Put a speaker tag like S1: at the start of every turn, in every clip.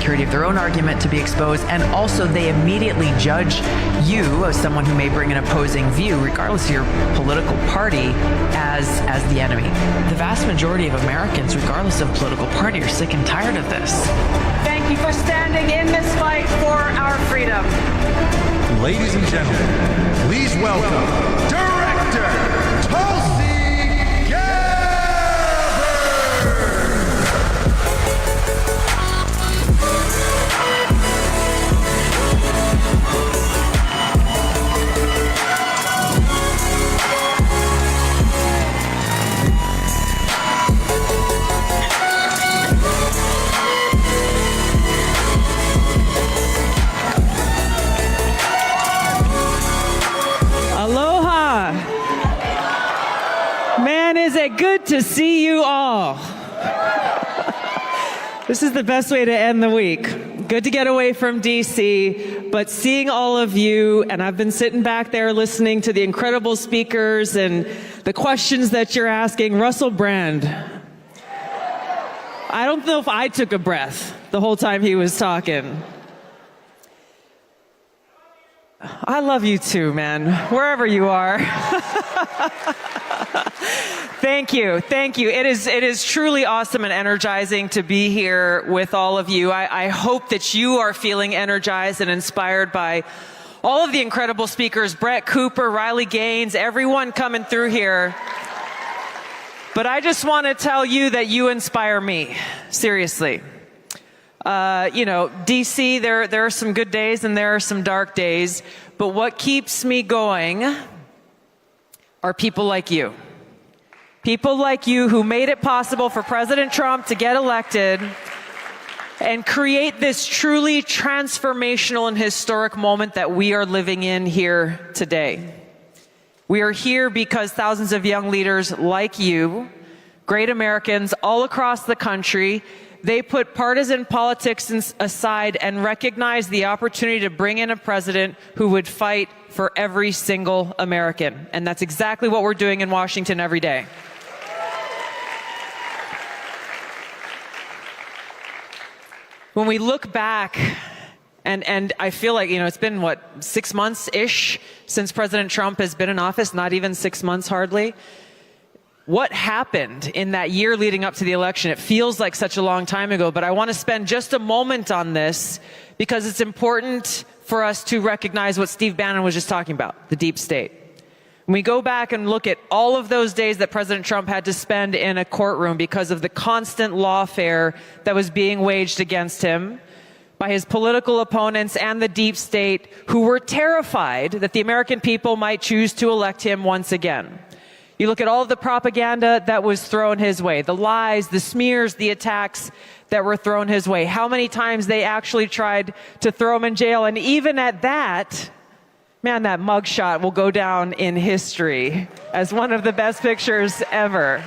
S1: security of their own argument to be exposed, and also they immediately judge you as someone who may bring an opposing view, regardless of your political party, as the enemy. The vast majority of Americans, regardless of political party, are sick and tired of this.
S2: Thank you for standing in this fight for our freedom.
S3: Ladies and gentlemen, please welcome Director Tulsi.
S4: Aloha! Man, is it good to see you all. This is the best way to end the week. Good to get away from DC, but seeing all of you, and I've been sitting back there listening to the incredible speakers and the questions that you're asking. Russell Brand, I don't know if I took a breath the whole time he was talking. I love you too, man, wherever you are. Thank you. Thank you. It is truly awesome and energizing to be here with all of you. I hope that you are feeling energized and inspired by all of the incredible speakers, Brett Cooper, Riley Gaines, everyone coming through here. But I just want to tell you that you inspire me, seriously. You know, DC, there are some good days and there are some dark days, but what keeps me going are people like you. People like you who made it possible for President Trump to get elected and create this truly transformational and historic moment that we are living in here today. We are here because thousands of young leaders like you, great Americans all across the country, they put partisan politics aside and recognize the opportunity to bring in a president who would fight for every single American. And that's exactly what we're doing in Washington every day. When we look back, and I feel like, you know, it's been, 6 months-ish since President Trump has been in office, not even 6 months hardly. What happened in that year leading up to the election? It feels like such a long time ago, but I want to spend just a moment on this because it's important for us to recognize what Steve Bannon was just talking about, the deep state. When we go back and look at all of those days that President Trump had to spend in a courtroom because of the constant lawfare that was being waged against him by his political opponents and the deep state, who were terrified that the American people might choose to elect him once again. You look at all of the propaganda that was thrown his way, the lies, the smears, the attacks that were thrown his way, how many times they actually tried to throw him in jail. And even at that, man, that mugshot will go down in history as one of the best pictures ever.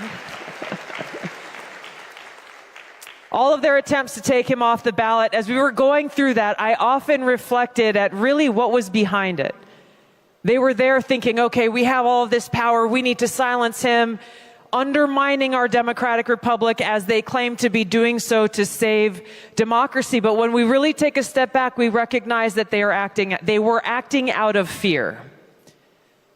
S4: All of their attempts to take him off the ballot, as we were going through that, I often reflected at really what was behind it. They were there thinking, okay, we have all of this power, we need to silence him, undermining our democratic republic as they claim to be doing so to save democracy. But when we really take a step back, we recognize that they were acting out of fear.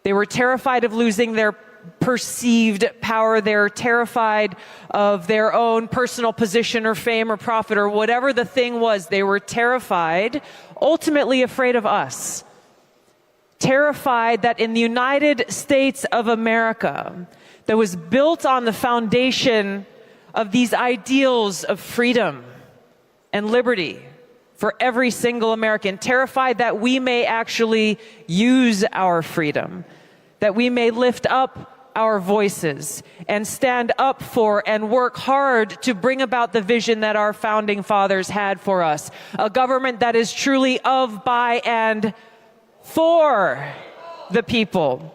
S4: They were terrified of losing their perceived power. They're terrified of their own personal position or fame or profit or whatever the thing was. They were terrified, ultimately afraid of us. Terrified that in the United States of America, that was built on the foundation of these ideals of freedom and liberty for every single American, terrified that we may actually use our freedom, that we may lift up our voices and stand up for and work hard to bring about the vision that our founding fathers had for us, a government that is truly of, by, and for the people.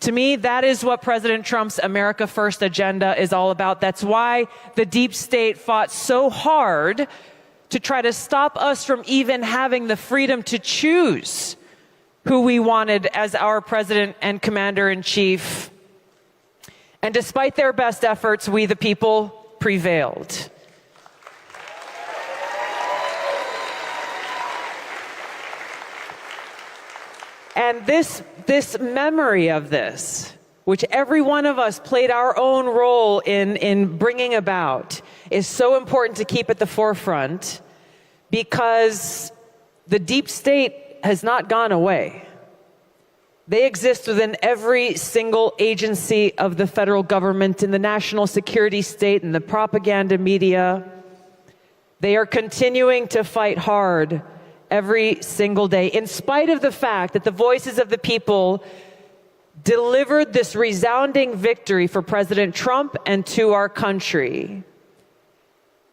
S4: To me, that is what President Trump's America First agenda is all about. That's why the deep state fought so hard to try to stop us from even having the freedom to choose who we wanted as our president and commander-in-chief. And despite their best efforts, we the people prevailed. And this memory of this, which every one of us played our own role in bringing about, is so important to keep at the forefront, because the deep state has not gone away. They exist within every single agency of the federal government, in the national security state, in the propaganda media. They are continuing to fight hard every single day, in spite of the fact that the voices of the people delivered this resounding victory for President Trump and to our country,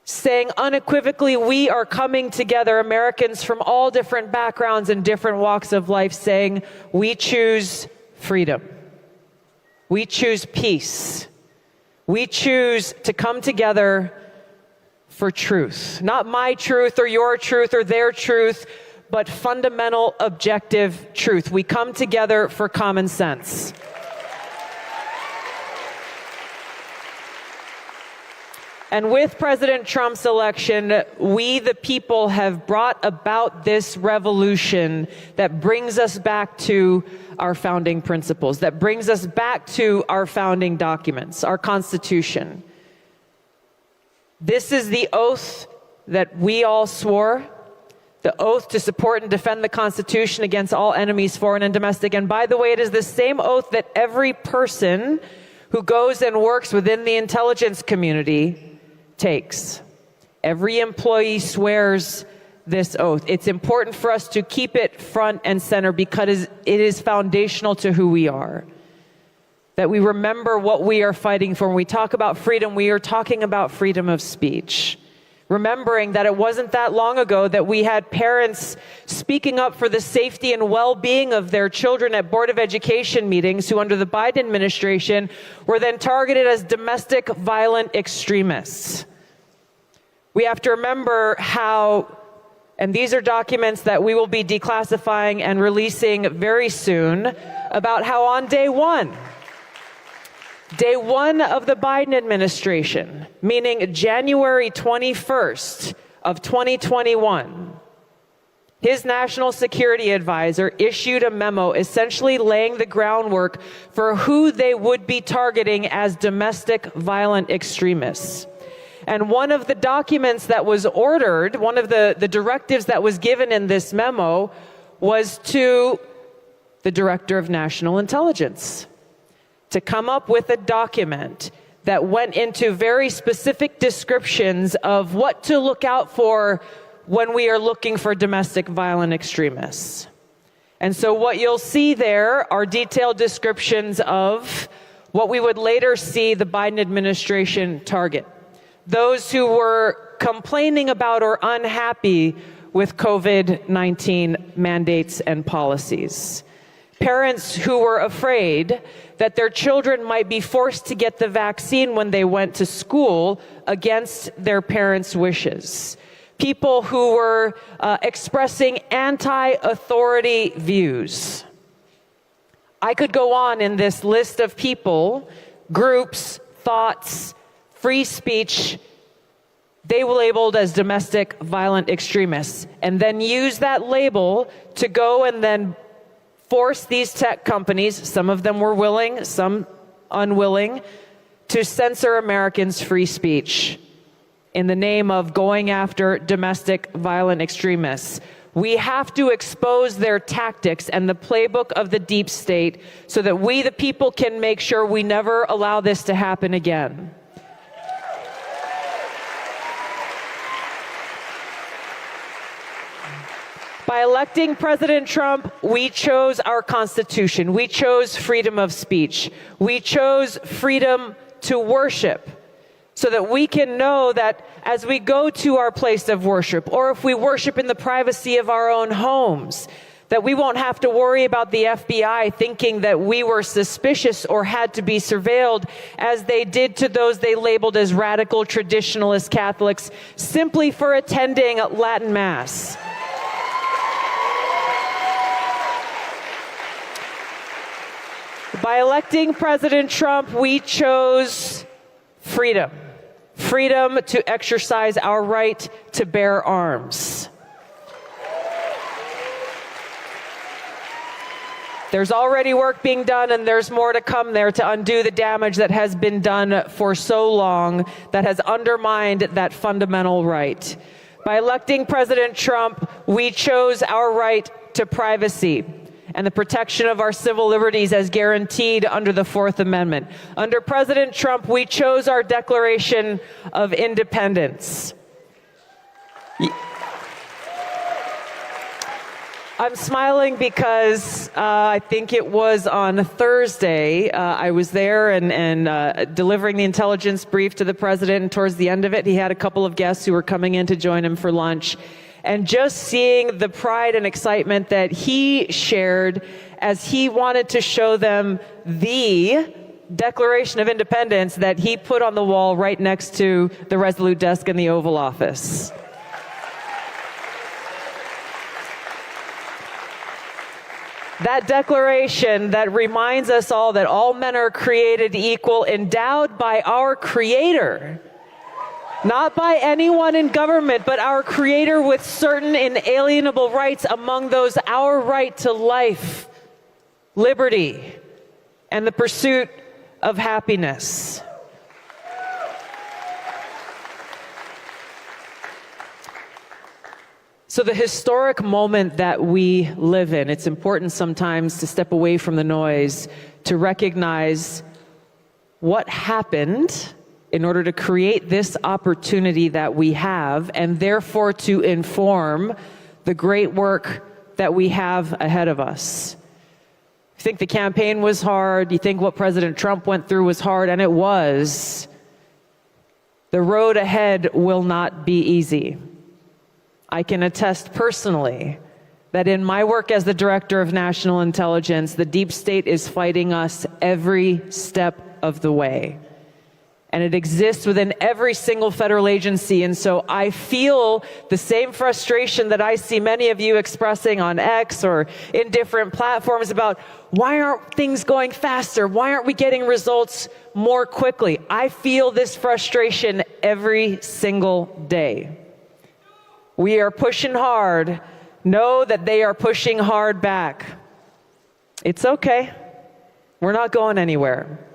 S4: saying unequivocally, we are coming together, Americans from all different backgrounds and different walks of life, saying we choose freedom. We choose peace. We choose to come together for truth. Not my truth or your truth or their truth, but fundamental objective truth. We come together for common sense. And with President Trump's election, we, the people, have brought about this revolution that brings us back to our founding principles, that brings us back to our founding documents, our Constitution. This is the oath that we all swore, the oath to support and defend the Constitution against all enemies, foreign and domestic. And by the way, it is the same oath that every person who goes and works within the intelligence community takes. Every employee swears this oath. It's important for us to keep it front and center, because it is foundational to who we are. That we remember what we are fighting for. When we talk about freedom, we are talking about freedom of speech. Remembering that it wasn't that long ago that we had parents speaking up for the safety and well-being of their children at Board of Education meetings, who under the Biden administration were then targeted as domestic violent extremists. We have to remember how, and these are documents that we will be declassifying and releasing very soon, about how on day one of the Biden administration, meaning January 21st of 2021, his national security advisor issued a memo essentially laying the groundwork for who they would be targeting as domestic violent extremists. And one of the documents that was ordered, one of the directives that was given in this memo, was to the Director of National Intelligence to come up with a document that went into very specific descriptions of what to look out for when we are looking for domestic violent extremists. And so what you'll see there are detailed descriptions of what we would later see the Biden administration target. Those who were complaining about or unhappy with COVID-19 mandates and policies. Parents who were afraid that their children might be forced to get the vaccine when they went to school against their parents' wishes. People who were expressing anti-authority views. I could go on in this list of people, groups, thoughts, free speech, they were labeled as domestic violent extremists, and then use that label to go and then force these tech companies, some of them were willing, some unwilling, to censor Americans' free speech in the name of going after domestic violent extremists. We have to expose their tactics and the playbook of the deep state so that we, the people, can make sure we never allow this to happen again. By electing President Trump, we chose our Constitution. We chose freedom of speech. We chose freedom to worship, so that we can know that as we go to our place of worship, or if we worship in the privacy of our own homes, that we won't have to worry about the FBI thinking that we were suspicious or had to be surveilled, as they did to those they labeled as radical traditionalist Catholics simply for attending Latin Mass. By electing President Trump, we chose freedom. Freedom to exercise our right to bear arms. There's already work being done, and there's more to come there to undo the damage that has been done for so long, that has undermined that fundamental right. By electing President Trump, we chose our right to privacy and the protection of our civil liberties as guaranteed under the Fourth Amendment. Under President Trump, we chose our Declaration of Independence. I'm smiling because I think it was on Thursday, I was there and delivering the intelligence brief to the president, and towards the end of it, he had a couple of guests who were coming in to join him for lunch. And just seeing the pride and excitement that he shared as he wanted to show them the Declaration of Independence that he put on the wall right next to the Resolute desk in the Oval Office. That declaration that reminds us all that all men are created equal, endowed by our Creator. Not by anyone in government, but our Creator with certain inalienable rights, among those our right to life, liberty, and the pursuit of happiness. So the historic moment that we live in, it's important sometimes to step away from the noise, to recognize what happened in order to create this opportunity that we have, and therefore to inform the great work that we have ahead of us. You think the campaign was hard, you think what President Trump went through was hard, and it was. The road ahead will not be easy. I can attest personally that in my work as the Director of National Intelligence, the deep state is fighting us every step of the way. And it exists within every single federal agency. And so I feel the same frustration that I see many of you expressing on X or in different platforms about why aren't things going faster? Why aren't we getting results more quickly? I feel this frustration every single day. We are pushing hard. Know that they are pushing hard back. It's okay. We're not going anywhere.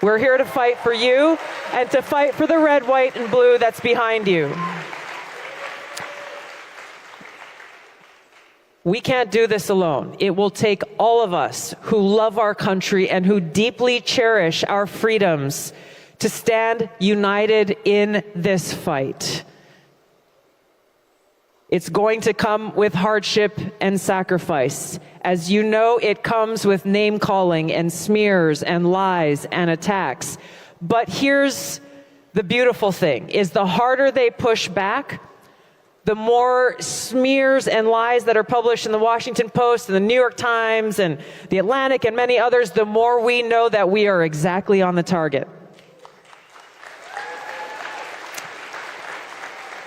S4: We're here to fight for you and to fight for the red, white, and blue that's behind you. We can't do this alone. It will take all of us who love our country and who deeply cherish our freedoms to stand united in this fight. It's going to come with hardship and sacrifice. As you know, it comes with name-calling and smears and lies and attacks. But here's the beautiful thing, is the harder they push back, the more smears and lies that are published in the Washington Post and the New York Times and the Atlantic and many others, the more we know that we are exactly on the target.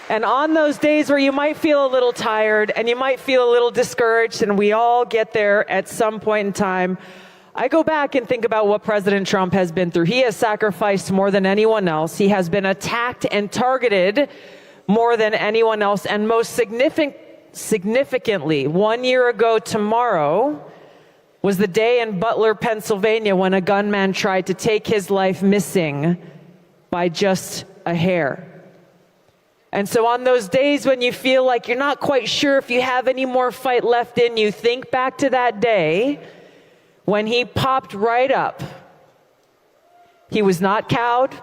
S4: And on those days where you might feel a little tired and you might feel a little discouraged, and we all get there at some point in time, I go back and think about what President Trump has been through. He has sacrificed more than anyone else. He has been attacked and targeted more than anyone else. And most significantly, 1 year ago tomorrow was the day in Butler, Pennsylvania, when a gunman tried to take his life missing by just a hair. And so on those days when you feel like you're not quite sure if you have any more fight left in you, think back to that day when he popped right up. He was not cowed.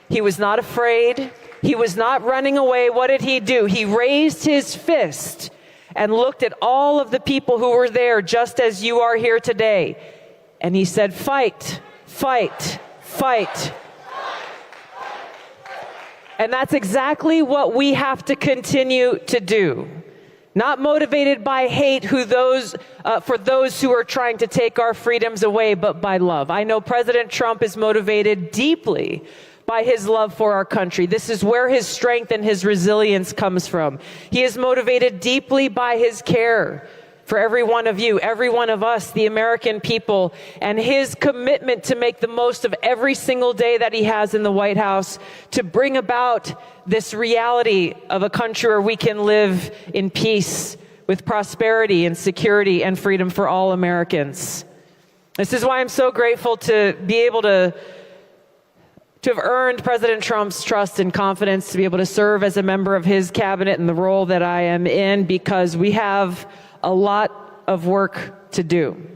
S4: He was not afraid. He was not running away. What did he do? He raised his fist and looked at all of the people who were there, just as you are here today. And he said, fight, fight, fight. And that's exactly what we have to continue to do. Not motivated by hate for those who are trying to take our freedoms away, but by love. I know President Trump is motivated deeply by his love for our country. This is where his strength and his resilience comes from. He is motivated deeply by his care for every one of you, every one of us, the American people, and his commitment to make the most of every single day that he has in the White House to bring about this reality of a country where we can live in peace with prosperity and security and freedom for all Americans. This is why I'm so grateful to be able to have earned President Trump's trust and confidence to be able to serve as a member of his cabinet in the role that I am in, because we have a lot of work to do.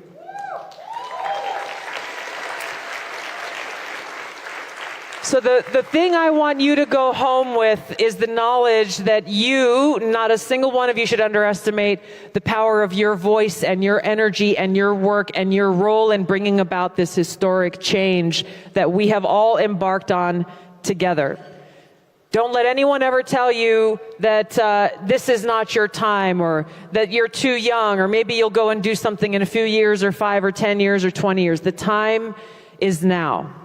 S4: So the thing I want you to go home with is the knowledge that you, not a single one of you, should underestimate the power of your voice and your energy and your work and your role in bringing about this historic change that we have all embarked on together. Don't let anyone ever tell you that this is not your time, or that you're too young, or maybe you'll go and do something in a few years or 5 or 10 years or 20 years. The time is now.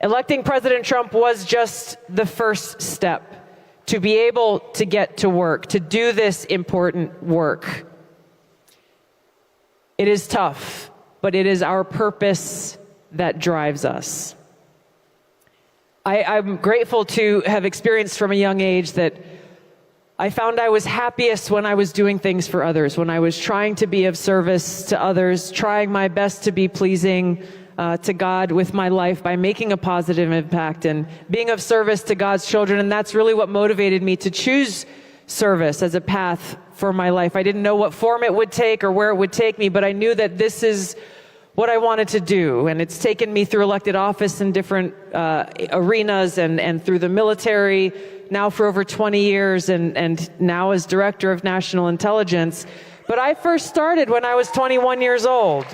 S4: Electing President Trump was just the first step to be able to get to work, to do this important work. It is tough, but it is our purpose that drives us. I'm grateful to have experienced from a young age that I found I was happiest when I was doing things for others, when I was trying to be of service to others, trying my best to be pleasing to God with my life by making a positive impact and being of service to God's children. And that's really what motivated me to choose service as a path for my life. I didn't know what form it would take or where it would take me, but I knew that this is what I wanted to do. And it's taken me through elected office in different arenas and through the military, now for over 20 years, and now as Director of National Intelligence. But I first started when I was 21 years old.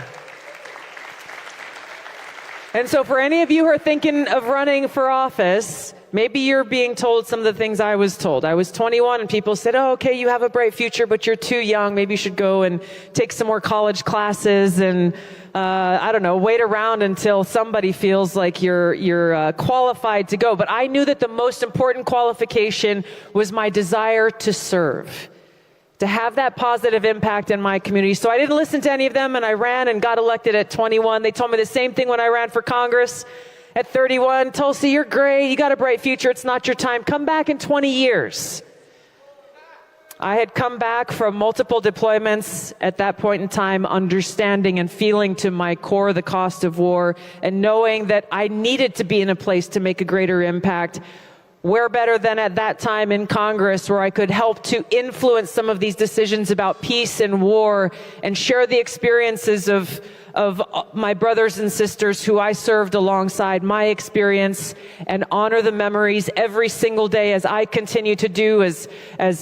S4: And so for any of you who are thinking of running for office, maybe you're being told some of the things I was told. I was 21 and people said, oh, okay, you have a bright future, but you're too young. Maybe you should go and take some more college classes and, I don't know, wait around until somebody feels like you're qualified to go. But I knew that the most important qualification was my desire to serve, to have that positive impact in my community. So I didn't listen to any of them, and I ran and got elected at 21. They told me the same thing when I ran for Congress at 31. Tulsi, you're great. You got a bright future. It's not your time. Come back in 20 years. I had come back from multiple deployments at that point in time, understanding and feeling to my core the cost of war, and knowing that I needed to be in a place to make a greater impact. Where better than at that time in Congress, where I could help to influence some of these decisions about peace and war and share the experiences of my brothers and sisters who I served alongside, my experience, and honor the memories every single day as I continue to do, as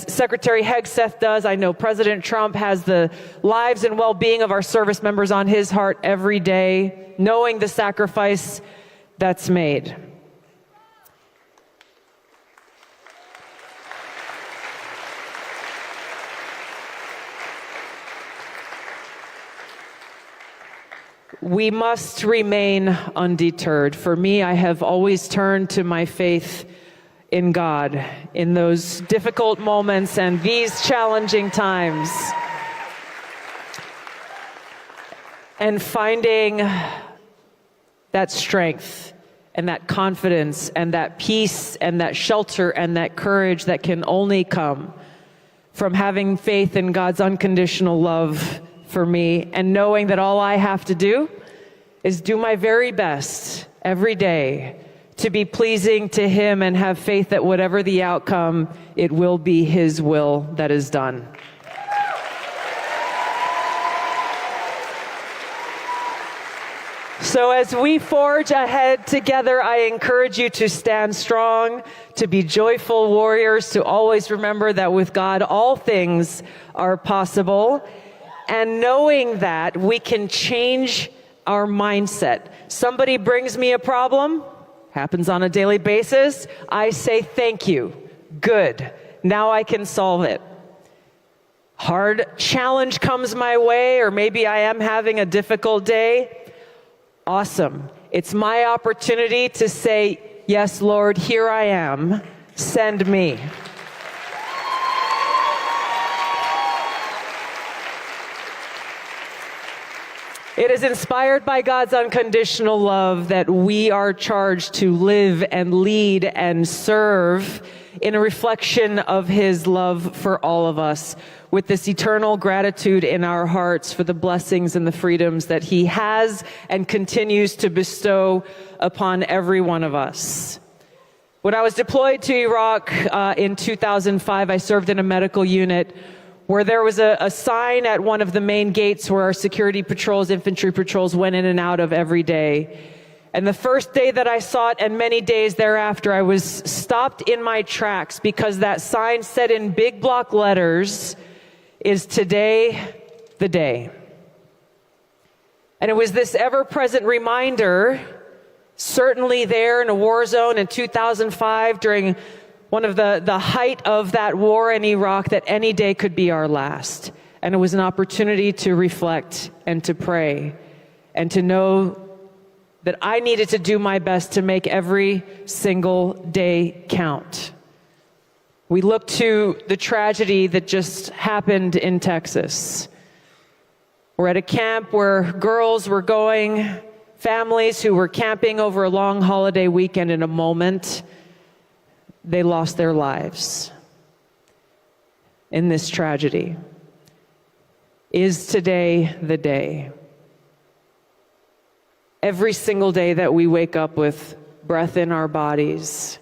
S4: Secretary Hegseth does. I know President Trump has the lives and well-being of our service members on his heart every day, knowing the sacrifice that's made. We must remain undeterred. For me, I have always turned to my faith in God in those difficult moments and these challenging times. And finding that strength and that confidence and that peace and that shelter and that courage that can only come from having faith in God's unconditional love for me, and knowing that all I have to do is do my very best every day to be pleasing to Him and have faith that whatever the outcome, it will be His will that is done. So as we forge ahead together, I encourage you to stand strong, to be joyful warriors, to always remember that with God all things are possible. And knowing that we can change our mindset. Somebody brings me a problem, happens on a daily basis. I say, thank you. Good. Now I can solve it. Hard challenge comes my way, or maybe I am having a difficult day. Awesome. It's my opportunity to say, yes, Lord, here I am. Send me. It is inspired by God's unconditional love that we are charged to live and lead and serve in a reflection of his love for all of us, with this eternal gratitude in our hearts for the blessings and the freedoms that he has and continues to bestow upon every one of us. When I was deployed to Iraq in 2005, I served in a medical unit where there was a sign at one of the main gates where our security patrols, infantry patrols went in and out of every day. And the first day that I saw it, and many days thereafter, I was stopped in my tracks because that sign said in big block letters, "Is today the day?" And it was this ever-present reminder, certainly there in a war zone in 2005 during one of the height of that war in Iraq, that any day could be our last. And it was an opportunity to reflect and to pray and to know that I needed to do my best to make every single day count. We look to the tragedy that just happened in Texas. We're at a camp where girls were going, families who were camping over a long holiday weekend. In a moment, they lost their lives in this tragedy. Is today the day? Every single day that we wake up with breath in our bodies,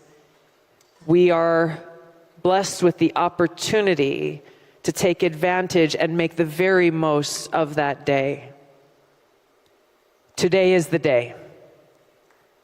S4: we are blessed with the opportunity to take advantage and make the very most of that day. Today is the day.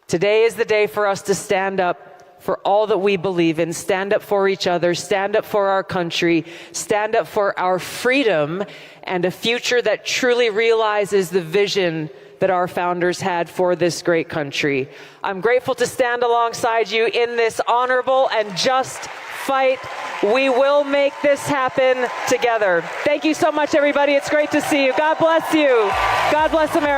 S4: Today is the day for us to stand up for all that we believe in, stand up for each other, stand up for our country, stand up for our freedom and a future that truly realizes the vision that our founders had for this great country. I'm grateful to stand alongside you in this honorable and just fight. We will make this happen together. Thank you so much, everybody. It's great to see you. God bless you. God bless America.